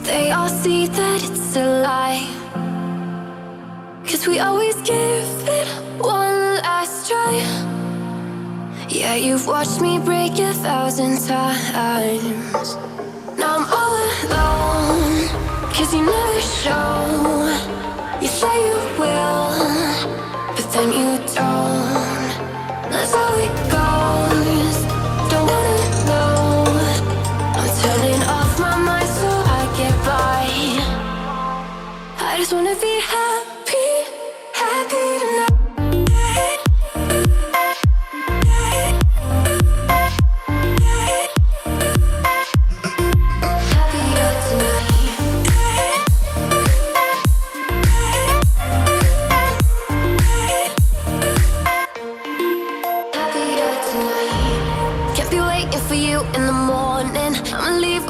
they all see that it's a lie. 'Cause we always give it one last try. Yeah, you've watched me break 1,000 times. Now I'm all alone, 'cause you never show. You say you will, but then you don't. That's how it goes. Don't wanna know. I'm turning off my mind so I get by. I just wanna be happy, happy tonight.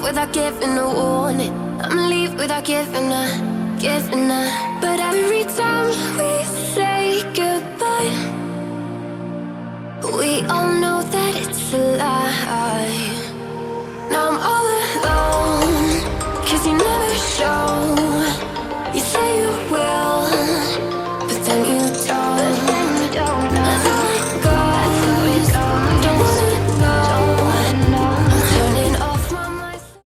Without giving a warning, I'ma leave without giving a. But every time we say goodbye, we all know